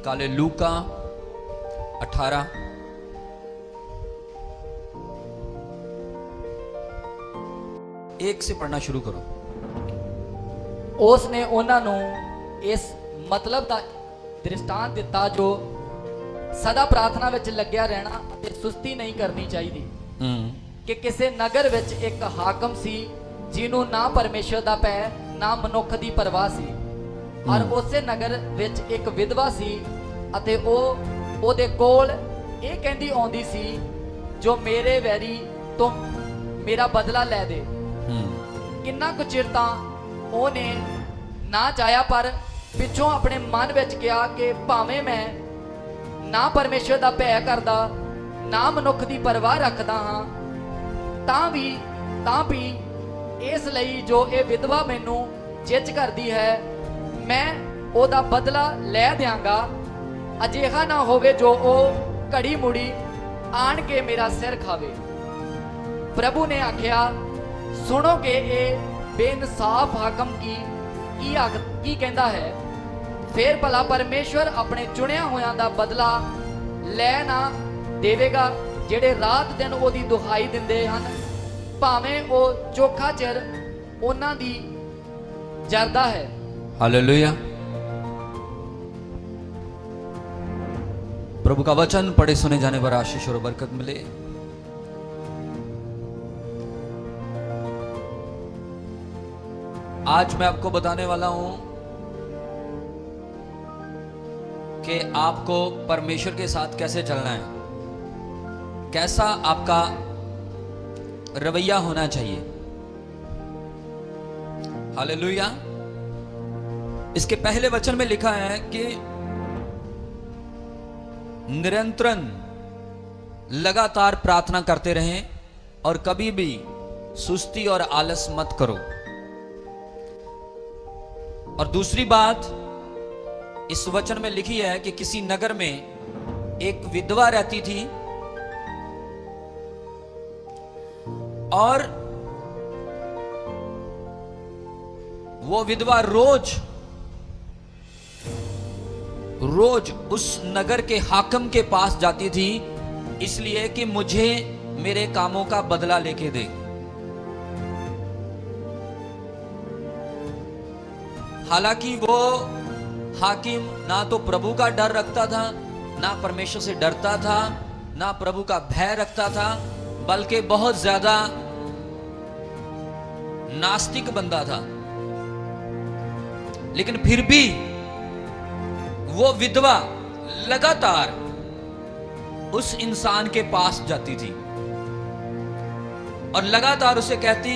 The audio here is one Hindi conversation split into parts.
निकाले लूका 18 1 से पढ़ना शुरू करो। उसने उन्होंने इस मतलब का दृष्टांत दिता जो सदा प्रार्थना विच लग्या रहना ते सुस्ती नहीं करनी चाहिए कि किसी नगर विच एक हाकम सी जिन्हों ना परमेश्वर दा भै ना मनुख दी परवाह सी और उसे नगर विच एक विधवा सी अते ओदे कोल ये कहंदी आउंदी सी जो मेरे वैरी तो मेरा बदला लै दे। किन्ना कुछ चिर तां ओने ना चाया पर पिछों अपने मन विच कहा कि भावें मैं ना परमेश्वर दा भै करदा ना मनुख दी परवाह रखदा हाँ तां भी इस लई जो ये विधवा मैनू चिच करदी है मैं ओदा बदला लै दियांगा। अजिहा ना होवे जो ओ घड़ी मुड़ी आन के मेरा सिर खावे। प्रभु ने आख्या सुनो कि ये बेइंसाफ हाकम की कहता है। फिर भला परमेश्वर अपने चुनिया होयां दा बदला लै ना देवेगा जेड़े रात दिन ओदी दुहाई दिंदे हन भावें ओ चोखा चिर उन्हां दी जरदा है। हालेलुया। प्रभु का वचन पढ़े सुने जाने पर आशीष और बरकत मिले। आज मैं आपको बताने वाला हूं कि आपको परमेश्वर के साथ कैसे चलना है, कैसा आपका रवैया होना चाहिए। हालेलुया। इसके पहले वचन में लिखा है कि निरंतरन लगातार प्रार्थना करते रहें और कभी भी सुस्ती और आलस मत करो। और दूसरी बात इस वचन में लिखी है कि किसी नगर में एक विधवा रहती थी और वो विधवा रोज उस नगर के हाकिम के पास जाती थी इसलिए कि मुझे मेरे कामों का बदला लेके दे। हालांकि वो हाकिम ना तो प्रभु का डर रखता था, ना परमेश्वर से डरता था, ना प्रभु का भय रखता था, बल्कि बहुत ज्यादा नास्तिक बंदा था। लेकिन फिर भी वो विधवा लगातार उस इंसान के पास जाती थी और लगातार उसे कहती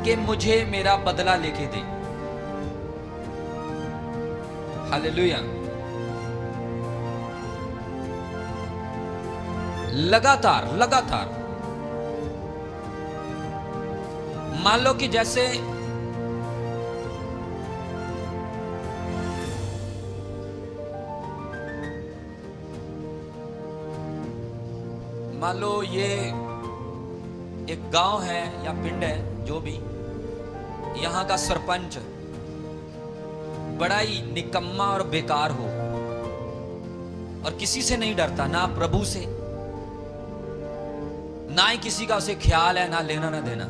कि मुझे मेरा बदला लेके दे। हालेलुया। लगातार मान लो कि जैसे मान लो ये एक गांव है या पिंड है, जो भी, यहां का सरपंच बड़ा ही निकम्मा और बेकार हो और किसी से नहीं डरता, ना प्रभु से, ना ही किसी का उसे ख्याल है, ना लेना ना देना।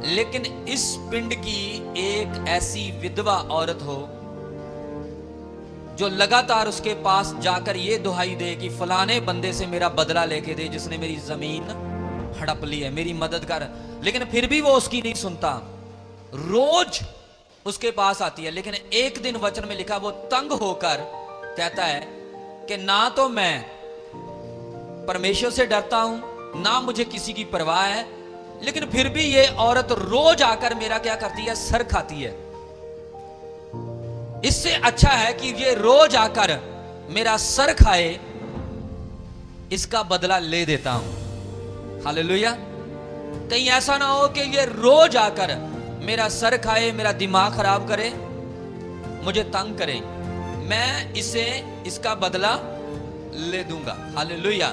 लेकिन इस पिंड की एक ऐसी विधवा औरत हो जो लगातार उसके पास जाकर ये दुहाई दे कि फलाने बंदे से मेरा बदला लेके दे जिसने मेरी जमीन हड़प ली है, मेरी मदद कर। लेकिन फिर भी वो उसकी नहीं सुनता, रोज उसके पास आती है। लेकिन एक दिन वचन में लिखा वो तंग होकर कहता है कि ना तो मैं परमेश्वर से डरता हूं, ना मुझे किसी की परवाह है, लेकिन फिर भी ये औरत रोज आकर मेरा क्या करती है, सर खाती है। इससे अच्छा है कि ये रोज आकर मेरा सर खाए, इसका बदला ले देता हूं। हालेलुया। कहीं ऐसा ना हो कि ये रोज आकर मेरा सर खाए, मेरा दिमाग खराब करे, मुझे तंग करे, मैं इसे इसका बदला ले दूंगा। हालेलुया।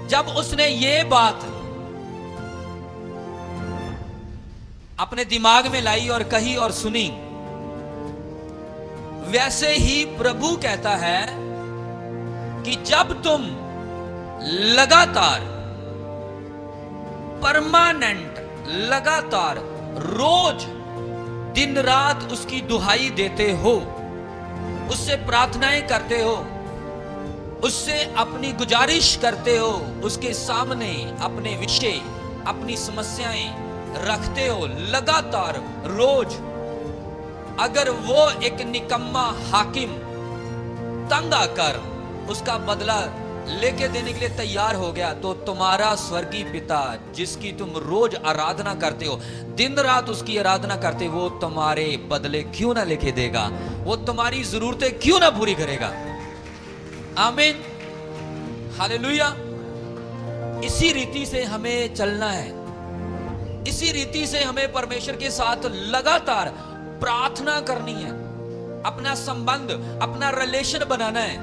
जब उसने ये बात अपने दिमाग में लाई और कही और सुनी, वैसे ही प्रभु कहता है कि जब तुम लगातार, परमानेंट, लगातार, रोज दिन रात उसकी दुहाई देते हो, उससे प्रार्थनाएं करते हो, उससे अपनी गुजारिश करते हो, उसके सामने अपने विषय, अपनी समस्याएं रखते हो लगातार रोज, अगर वो एक निकम्मा हाकिम तंग आकर उसका बदला लेके देने के लिए तैयार हो गया, तो तुम्हारा स्वर्गीय पिता जिसकी तुम रोज आराधना करते हो, दिन रात उसकी आराधना करते हो, वो तुम्हारे बदले क्यों ना लेके देगा, वो तुम्हारी जरूरतें क्यों ना पूरी करेगा। आमीन, हालेलुया। इसी रीति से हमें चलना है, इसी रीति से हमें परमेश्वर के साथ लगातार प्रार्थना करनी है, अपना संबंध, अपना रिलेशन बनाना है।